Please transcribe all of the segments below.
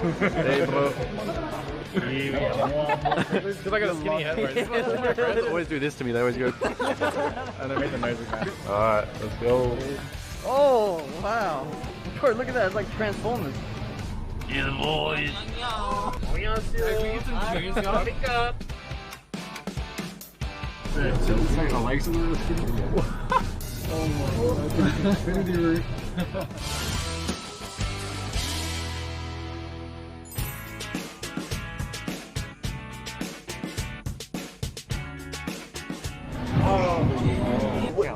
Hey, bro. Because I got a skinny head right now. My friends always do this to me. They always go. And they make the noise again. Alright, let's go. Oh, wow. Bro, look at that. It's like Transformers. Yeah, boys. It's like the legs of the skin. Oh my god. Infinity roof.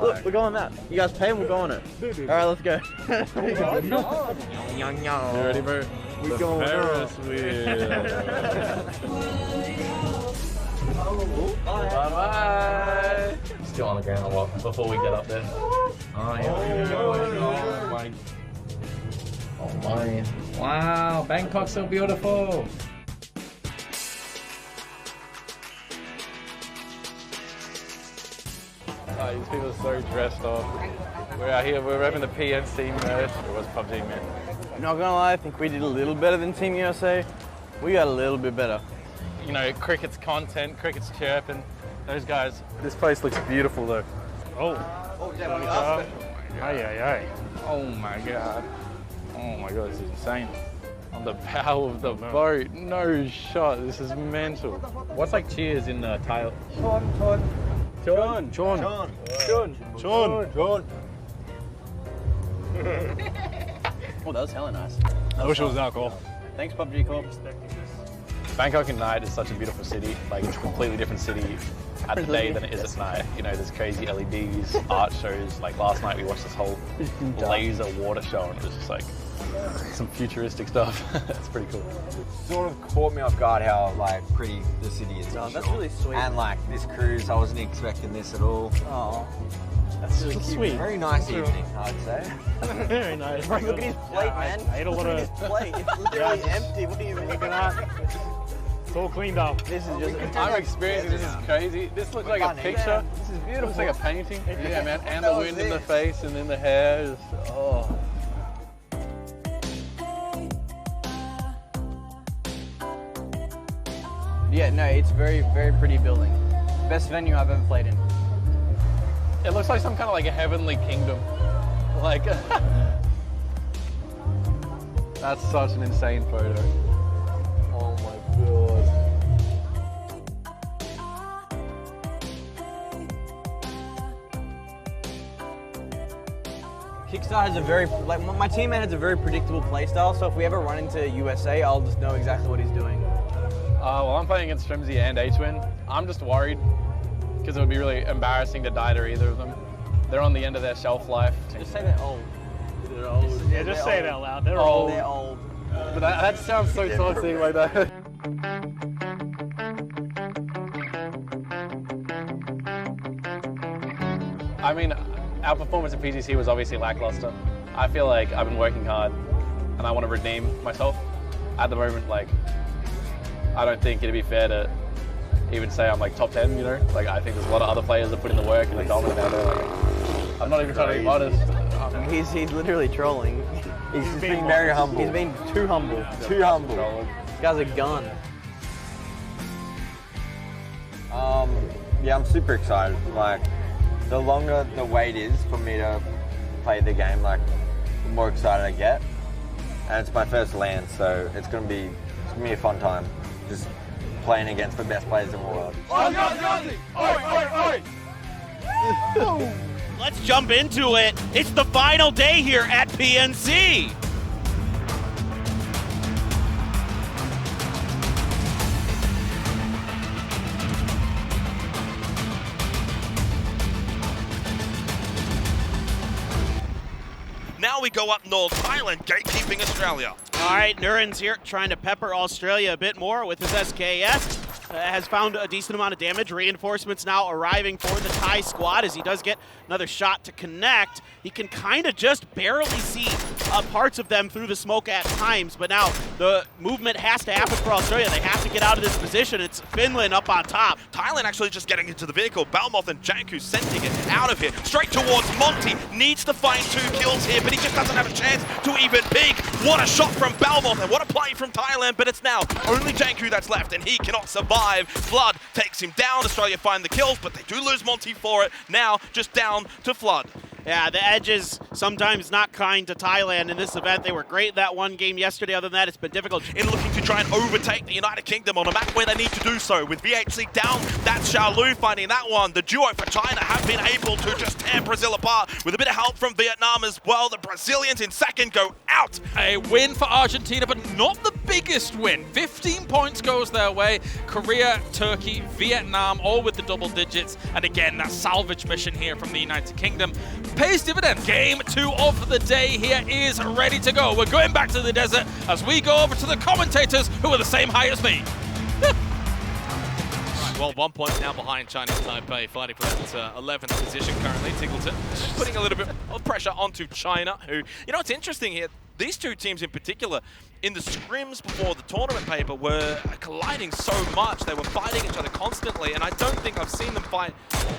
Look, we're going that. You guys pay and we'll go on it. Alright, let's go. You ready, bro? We're going Ferris wheel. Bye-bye. Still on the ground a lot before we get up there. Oh, yeah. Oh, my. Oh, my. Wow, Bangkok's so beautiful. Oh, these people are so dressed up. We're out here, we're having the PNC merch. It was Pubg, man. Not gonna lie, I think we did a little better than Team USA. We got a little bit better. You know, cricket's content, cricket's chirping. Those guys. This place looks beautiful, though. Oh. Oh, yeah, Aye. Oh my god. Oh my god, this is insane. On the bow of the boat. No shot, this is mental. What's like cheers in the tile? Chon. Oh, that was hella nice. I wish it was alcohol. Thanks, Pubg Corp. Bangkok at night is such a beautiful city. Like, it's a completely different city at the day than it is at night. You know, there's crazy LEDs, art shows. Like last night we watched this whole laser water show and it was just like some futuristic stuff. It's pretty cool. Sort of caught me off guard how like pretty the city is. Oh, that's really sweet. And like this cruise, I wasn't expecting this at all. Oh, that's really cute. Sweet. Very nice evening, I'd say. Very nice. Look at his plate, man. I ate a lot Look of. at his plate. It's literally empty. What do you mean? Look at that. It's all cleaned up. This is just. I'm experiencing this is crazy. This looks like a picture. This is beautiful. Looks like a painting. Yeah, man. And the wind in the face and then the hair. Just, oh. Yeah, no, it's very, very pretty building. Best venue I've ever played in. It looks like some kind of like a heavenly kingdom. Like, that's such an insane photo. Oh my god. Kickstarter has a very, like my teammate has a very predictable playstyle, so if we ever run into USA, I'll just know exactly what he's doing. Well, I'm playing against Strimzy and H-Win. I'm just worried because it would be really embarrassing to die to either of them. They're on the end of their shelf life. Just say they're old. They're old. Yeah, just say it out loud. They're old. They're old. But that sounds so toxic like that. I mean, our performance at PGC was obviously lackluster. I feel like I've been working hard and I want to redeem myself. At the moment, like, I don't think it'd be fair to even say I'm like top 10, you know? Like, I think there's a lot of other players that put in the work and are dominant out there. Like, I'm not even trying to be modest. He's literally trolling. He's just being very humble. He's been too humble. Too humble. This guy's a gun. Yeah, I'm super excited. Like, the longer the wait is for me to play the game, like, the more excited I get. And it's my first LAN, so it's gonna be a fun time. Just playing against the best players in the world. Let's jump into it. It's the final day here at PNC. Now we go up north, Thailand gatekeeping Australia. All right, Nurin's here trying to pepper Australia a bit more with his SKS. Has found a decent amount of damage. Reinforcements now arriving for the Thai squad as he does get another shot to connect. He can kind of just barely see parts of them through the smoke at times, but now the movement has to happen for Australia. They have to get out of this position. It's Finland up on top. Thailand actually just getting into the vehicle. Balmoth and Janku sending it out of here. Straight towards Monty. Needs to find 2 kills here, but he just doesn't have a chance to even peek. What a shot from Balmoth and what a play from Thailand, but it's now only Janku that's left and he cannot survive. Flood takes him down. Australia find the kills, but they do lose Monty for it. Now just down to Flood. Yeah, the edge is sometimes not kind to Thailand in this event. They were great in that one game yesterday. Other than that, it's been difficult. In looking to try and overtake the United Kingdom on a map where they need to do so. With VHC down, that's Xiaolu finding that one. The duo for China have been able to just tear Brazil apart with a bit of help from Vietnam as well. The Brazilians in second go out. A win for Argentina, but not the biggest win. 15 points goes their way. Korea, Turkey, Vietnam, all with the double digits. And again, that salvage mission here from the United Kingdom pays dividends. Game 2 of the day here is ready to go. We're going back to the desert as we go over to the commentators who are the same height as me. Well, 1 point now behind Chinese Taipei, fighting for that 11th position currently. Tiggleton putting a little bit of pressure onto China, who, you know, it's interesting here. These two teams in particular, in the scrims before the tournament paper, were colliding so much. They were fighting each other constantly, and I don't think I've seen them fight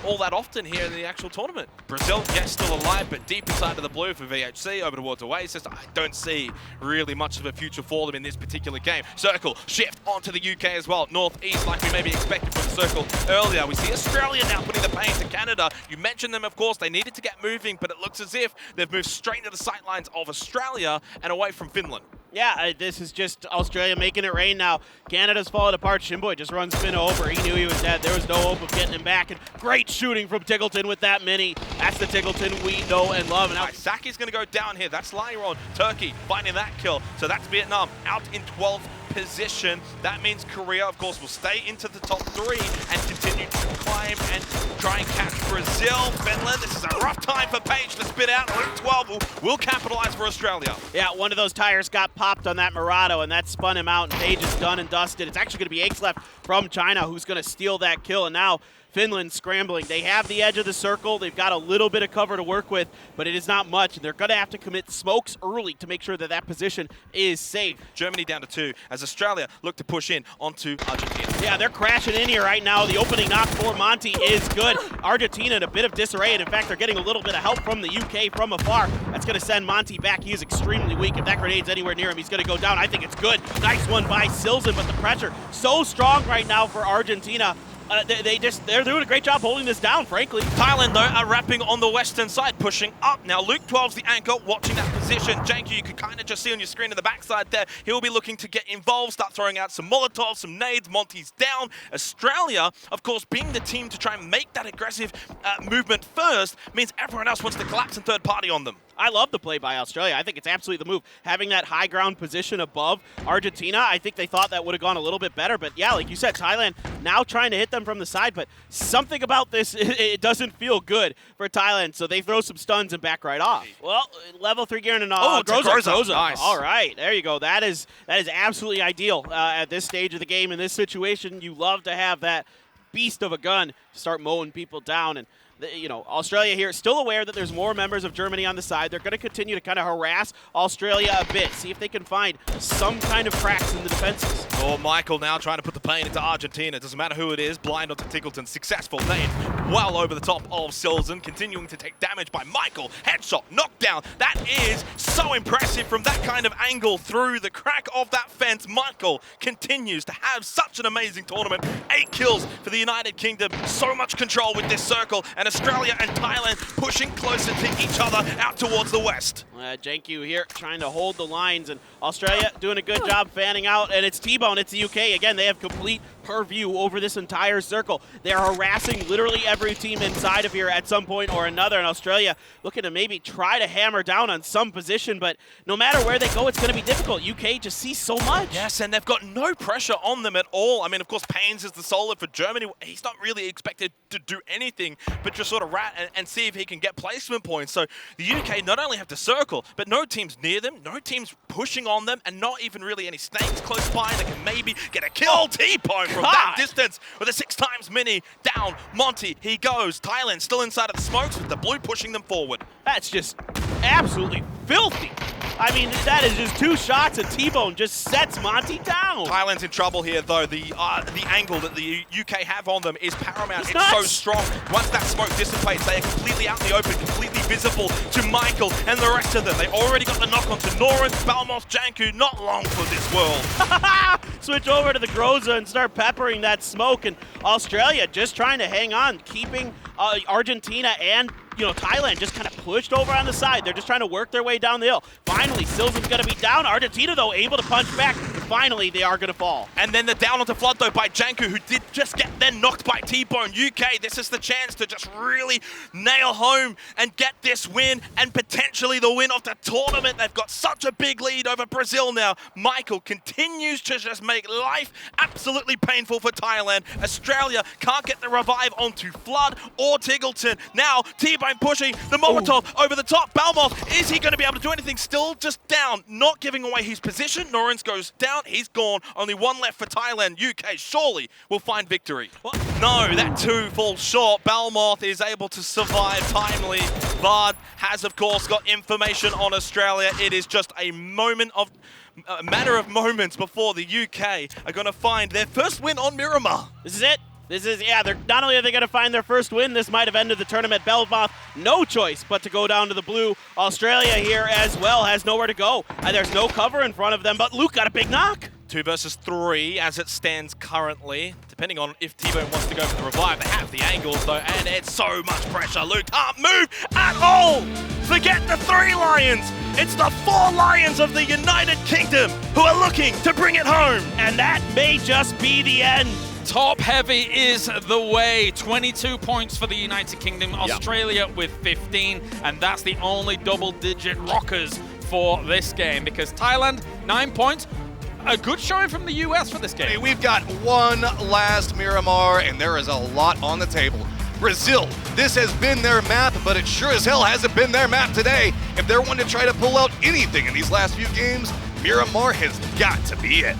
all that often here in the actual tournament. Brazil, yes, still alive, but deep inside of the blue for VHC, over towards Oasis. I don't see really much of a future for them in this particular game. Circle, shift onto the UK as well. Northeast, like we maybe expected from the Circle earlier. We see Australia now putting the pain to Canada. You mentioned them, of course. They needed to get moving, but it looks as if they've moved straight into the sightlines of Australia and away from Finland. Yeah, this is just Australia making it rain now. Canada's falling apart. Shimboy just runs Finn over. He knew he was dead. There was no hope of getting him back. And great shooting from Tiggleton with that mini. That's the Tiggleton we know and love. And now Saki's going to go down here. That's Lyron. Turkey finding that kill. So that's Vietnam out in 12th position. That means Korea, of course, will stay into the top 3 and continue to climb and try and catch Brazil. Finland, this is a rough time for Page to spit out. Luke 12 will capitalize for Australia. Yeah, one of those tires got popped on that Murado, and that spun him out, and Page is done and dusted. It's actually going to be Aches left from China, who's going to steal that kill, and now Finland scrambling. They have the edge of the circle. They've got a little bit of cover to work with, but it is not much, and they're going to have to commit smokes early to make sure that that position is safe. Germany down to 2 as Australia look to push in onto Argentina. Yeah, they're crashing in here right now. The opening knock for Monty is good. Argentina in a bit of disarray, and in fact, they're getting a little bit of help from the UK from afar. That's going to send Monty back. He is extremely weak. If that grenade's anywhere near him, he's going to go down. I think it's good. Nice one by Silzen, but the pressure so strong right now for Argentina. They're doing a great job holding this down, frankly. Thailand, though, are wrapping on the western side, pushing up. Now, Luke 12's the anchor, watching that position. Janku, you can kind of just see on your screen in the backside there. He'll be looking to get involved, start throwing out some Molotovs, some nades. Monty's down. Australia, of course, being the team to try and make that aggressive movement first, means everyone else wants to collapse and third party on them. I love the play by Australia. I think it's absolutely the move. Having that high ground position above Argentina, I think they thought that would have gone a little bit better. But yeah, like you said, Thailand now trying to hit them from the side. But something about this, it doesn't feel good for Thailand. So they throw some stuns and back right off. Well, level 3 gear and Groza. Nice. All right, there you go. That is absolutely ideal at this stage of the game. In this situation, you love to have that beast of a gun start mowing people down. And you know, Australia here still aware that there's more members of Germany on the side. They're going to continue to kind of harass Australia a bit, see if they can find some kind of cracks in the defenses. Oh, Michael now trying to put the pain into Argentina. Doesn't matter who it is. Blind onto Tiggleton. Successful nade. Well over the top of Silzen. Continuing to take damage by Michael. Headshot. Knockdown. That is so impressive from that kind of angle through the crack of that fence. Michael continues to have such an amazing tournament. 8 kills for the United Kingdom. So much control with this circle. And Australia and Thailand pushing closer to each other out towards the west. Janku here trying to hold the lines, and Australia doing a good job fanning out, and it's T-Bone, it's the UK. Again, they have complete purview over this entire circle. They're harassing literally every team inside of here at some point or another, and Australia looking to maybe try to hammer down on some position, but no matter where they go, it's going to be difficult. UK just sees so much. Yes, and they've got no pressure on them at all. I mean, of course, Paynes is the solo for Germany. He's not really expected to do anything, but just sort of rat and see if he can get placement points. So the UK not only have to circle, but no teams near them, no teams pushing on them, and not even really any snakes close by that can maybe get a kill. T-Pone from that distance with a 6x mini down. Monty, he goes. Thailand still inside of the smokes with the blue pushing them forward. That's just absolutely filthy. I mean, that is just 2 shots and T-Bone just sets Monty down. Thailand's in trouble here, though. The angle that the UK have on them is paramount. It's nuts. so strong. Once that smoke dissipates, they are completely out in the open, completely visible to Michael and the rest of them. They already got the knock onto Norin, Balmoth, Janku. Not long for this world. Switch over to the Groza and start peppering that smoke. And Australia just trying to hang on, keeping Argentina and Thailand just kind of pushed over on the side. They're just trying to work their way down the hill. Finally, Silzen's going to be down. Argentina, though, able to punch back. And finally, they are going to fall. And then the down onto Flood, though, by Janku, who did just get then knocked by T-Bone. UK, this is the chance to just really nail home and get this win and potentially the win of the tournament. They've got such a big lead over Brazil now. Michael continues to just make life absolutely painful for Thailand. Australia can't get the revive onto Flood or Tiggleton. Now, T-Bone pushing the Molotov over the top. Balmoth, is he going to be able to do anything? Still just down, not giving away his position. Norins goes down, he's gone. Only 1 left for Thailand. UK surely will find victory. No, that 2 falls short. Balmoth is able to survive timely. Vard has, of course, got information on Australia. It is just a matter of moments before the UK are going to find their first win on Miramar. This is it. They're not only are they going to find their first win, this might have ended the tournament. Balmoth, no choice but to go down to the blue. Australia here as well has nowhere to go. There's no cover in front of them, but Luke got a big knock. 2 versus 3 as it stands currently. Depending on if T-Bone wants to go for the revive, they have the angles though, and it's so much pressure. Luke can't move at all. Forget the 3 Lions. It's the 4 Lions of the United Kingdom who are looking to bring it home. And that may just be the end. Top heavy is the way. 22 points for the United Kingdom, Australia with 15, and that's the only double-digit rockers for this game because Thailand, 9 points. A good showing from the US for this game. Hey, we've got one last Miramar, and there is a lot on the table. Brazil, this has been their map, but it sure as hell hasn't been their map today. If they're wanting to try to pull out anything in these last few games, Miramar has got to be it.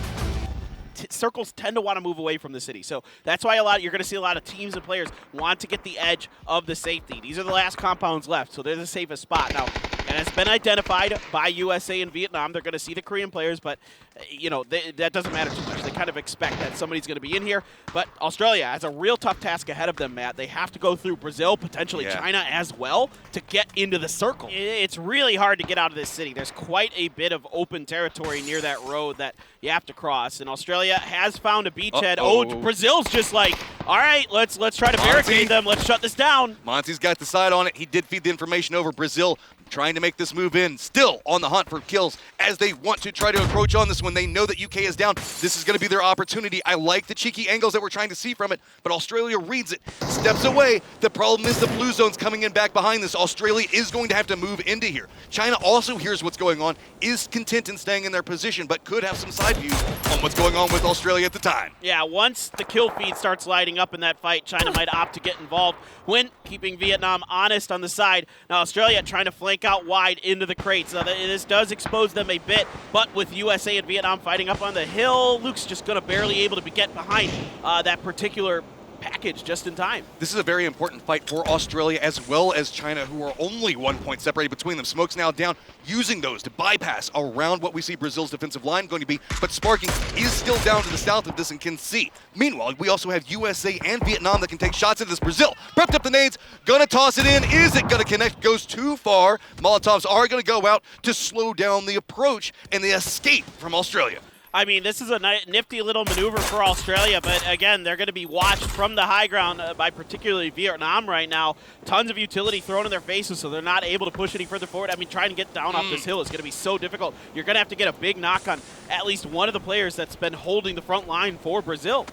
Circles tend to want to move away from the city. So that's why you're going to see a lot of teams and players want to get the edge of the safety. These are the last compounds left, so they're the safest spot. Now, and it's been identified by USA and Vietnam. They're going to see the Korean players, but that doesn't matter too much. They kind of expect that somebody's going to be in here. But Australia has a real tough task ahead of them, Matt. They have to go through Brazil, potentially China as well, to get into the circle. It's really hard to get out of this city. There's quite a bit of open territory near that road that you have to cross. And Australia has found a beachhead. Brazil's just like, all right, let's try to barricade them. Let's shut this down. Monty's got the side on it. He did feed the information over. Brazil trying to make this move in, still on the hunt for kills as they want to try to approach on this one. They know that UK is down. This is going to be their opportunity. I like the cheeky angles that we're trying to see from it, but Australia reads it, steps away. The problem is the blue zone's coming in back behind this. Australia is going to have to move into here. China also hears what's going on, is content in staying in their position, but could have some side views on what's going on with Australia at the time. Yeah, once the kill feed starts lighting up in that fight, China might opt to get involved when keeping Vietnam honest on the side. Now Australia trying to flank out wide into the crates. Now, this does expose them a bit, but with USA and Vietnam fighting up on the hill, Luke's just going to barely able to get behind that particular package just in time. This is a very important fight for Australia as well as China, who are only 1 point separated between them. Smoke's now down, using those to bypass around what we see Brazil's defensive line going to be, but Sparking is still down to the south of this and can see. Meanwhile, we also have USA and Vietnam that can take shots at this. Brazil prepped up the nades, gonna toss it in. Is it gonna connect? Goes too far. Molotovs are gonna go out to slow down the approach and the escape from Australia. I mean, this is a nifty little maneuver for Australia, but again, they're going to be watched from the high ground by particularly Vietnam right now. Tons of utility thrown in their faces, so they're not able to push any further forward. I mean, trying to get down off this hill is going to be so difficult. You're going to have to get a big knock on at least one of the players that's been holding the front line for Brazil.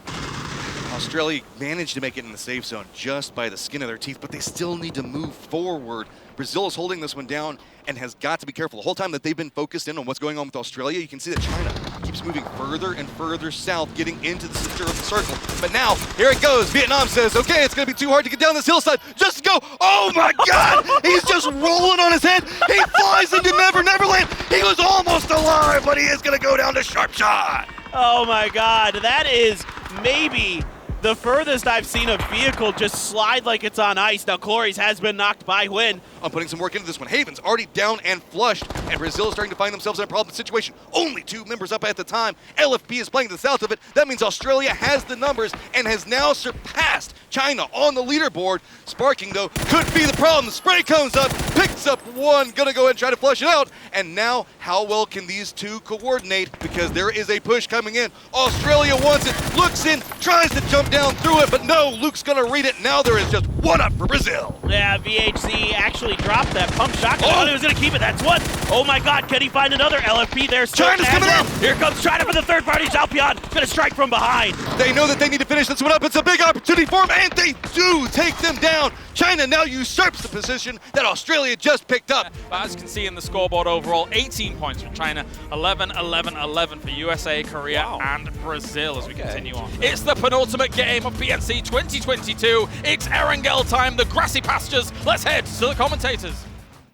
Australia managed to make it in the safe zone just by the skin of their teeth, but they still need to move forward. Brazil is holding this one down and has got to be careful. The whole time that they've been focused in on what's going on with Australia, you can see that China keeps moving further and further south, getting into the center of the circle. But now, here it goes. Vietnam says, okay, it's going to be too hard to get down this hillside. Just go. Oh my God! He's just rolling on his head. He flies into Never Neverland. He was almost alive, but he is going to go down to sharp shot. Oh my God, that is maybe the furthest I've seen a vehicle just slide like it's on ice. Now, Clories has been knocked by Huynh. I'm putting some work into this one. Haven's already down and flushed, and Brazil is starting to find themselves in a problem situation. Only 2 members up at the time. LFP is playing to the south of it. That means Australia has the numbers and has now surpassed China on the leaderboard. Sparking, though, could be the problem. The spray comes up, picks up one, gonna go ahead and try to flush it out. And now, how well can these two coordinate? Because there is a push coming in. Australia wants it, looks in, tries to jump down through it, but no, Luke's gonna read it. Now there is just one up for Brazil. Yeah, VHC actually dropped that pump shot. I thought he was going to keep it. That's one. Oh my God, can he find another LFP there? China's coming in. Here comes China for the third party. Xiaopian going to strike from behind. They know that they need to finish this one up. It's a big opportunity for them, and they do take them down. China now usurps the position that Australia just picked up. But as you can see in the scoreboard overall, 18 points for China, 11, 11, 11 for USA, Korea, and Brazil as we continue on. It's the penultimate game of PNC 2022. It's Erangel time, the grassy pastures. Let's head to the commentators.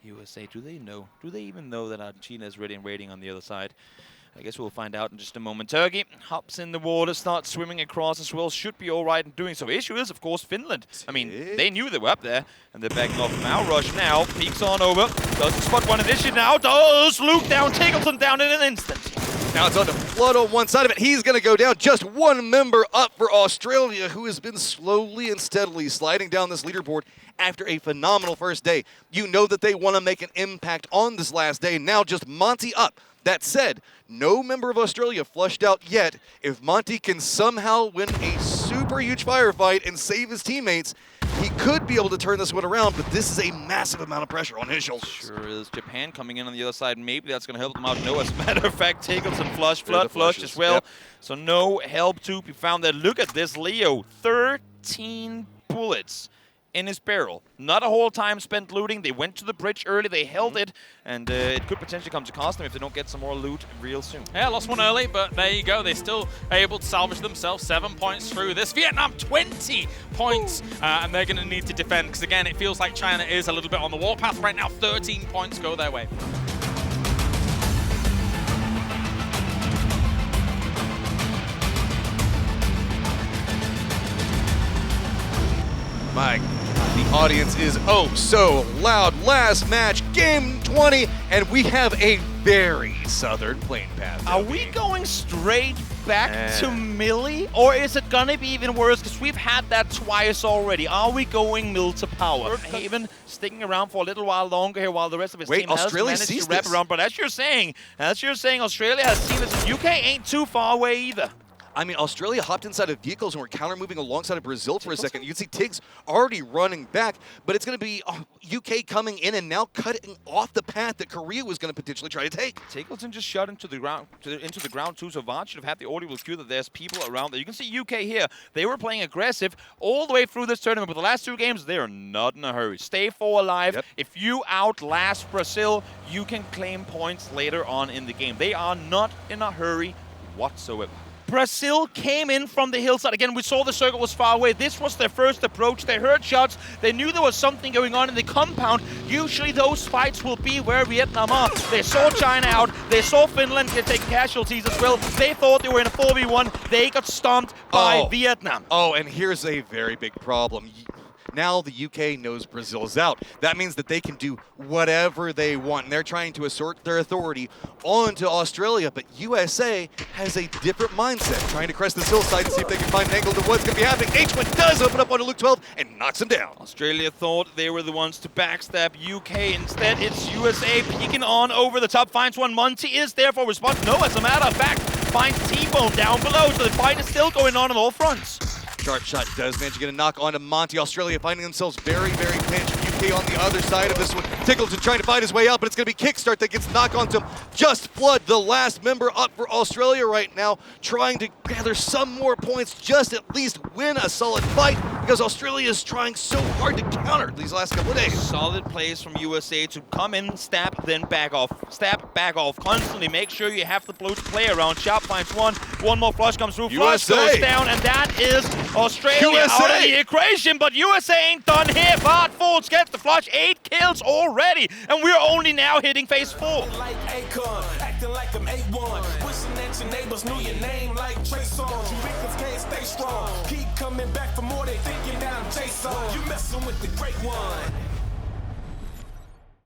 USA, do they know? Do they even know that Argentina is ready and waiting on the other side? I guess we'll find out in just a moment. Turkey hops in the water, starts swimming across as well. Should be all right in doing so. Issue is, of course, Finland. I mean, they knew they were up there, and they're backing off from our rush now. Peeks on over. Doesn't spot one initiative now. Does Luke down, Tiggleton down in an instant. Now it's on to Flood on one side of it. He's going to go down. Just one member up for Australia, who has been slowly and steadily sliding down this leaderboard after a phenomenal first day. You know that they want to make an impact on this last day. Now just Monty up. That said, no member of Australia flushed out yet. If Monty can somehow win a super huge firefight and save his teammates, he could be able to turn this one around, but this is a massive amount of pressure on his shoulders. Sure is. Japan coming in on the other side. Maybe that's going to help them out. No, as a matter of fact, Tiggleton flush as well. Yep. So no help to be found there. Look at this, Leo. 13 bullets in his barrel. Not a whole time spent looting. They went to the bridge early, they held it, and it could potentially come to cost them if they don't get some more loot real soon. Yeah, lost one early, but there you go. They still are able to salvage themselves 7 points through this. Vietnam, 20 points, and they're going to need to defend, because again, it feels like China is a little bit on the warpath right now. 13 points go their way. Mike. The audience is oh so loud. Last match, game 20, and we have a very southern plane path. Are we going straight back to Millie, or is it gonna be even worse? Because we've had that twice already. Are we going mill to power? Haven sticking around for a little while longer here while the rest of his team has managed to wrap around. But as you're saying, Australia has seen this. UK ain't too far away either. I mean, Australia hopped inside of vehicles and were counter-moving alongside of Brazil for a second. You can see Tiggs already running back, but it's going to be UK coming in and now cutting off the path that Korea was going to potentially try to take. Tiggleton just shot into the ground too, so Vaughn should have had the audible cue that there's people around there. You can see UK here. They were playing aggressive all the way through this tournament, but the last 2 games, they are not in a hurry. Stay 4 alive. Yep. If you outlast Brazil, you can claim points later on in the game. They are not in a hurry whatsoever. Brazil came in from the hillside. Again, we saw the circle was far away. This was their first approach. They heard shots. They knew there was something going on in the compound. Usually those fights will be where Vietnam are. They saw China out. They saw Finland take casualties as well. They thought they were in a 4v1. They got stomped by Vietnam. Oh, and here's a very big problem. Now the UK knows Brazil's out. That means that they can do whatever they want, and they're trying to assert their authority onto Australia, but USA has a different mindset, trying to crest this hillside and see if they can find an angle to what's going to be happening. H1 does open up onto Luke 12 and knocks him down. Australia thought they were the ones to backstab UK. Instead, it's USA peeking on over the top, finds one. Monty is there for response. No, as a matter of fact, finds T-Bone down below, so the fight is still going on all fronts. Sharp shot does manage to get a knock onto Monty. Australia finding themselves very, very pinched. UK on the other side of this one. Tiggleton trying to fight his way out, but it's going to be Kickstart that gets knocked onto him. Just Flood, the last member up for Australia right now, trying to gather some more points, just at least win a solid fight, because Australia is trying so hard to counter these last couple of days. Solid plays from USA to come in, stab, then back off. Stab, back off. Constantly make sure you have the blue to play around. Sharp finds one. One more flush comes through. Flush goes down, and that is Australia out of the equation, but USA ain't done here. Bart Folds gets the flush, 8 kills already, and we're only now hitting phase 4. acting like I'm A1. Wishing that your neighbors knew your name like Trey Songz. You Ricans can't stay strong. Keep coming back for more, they thinking now I'm Jason. You messing with the great one.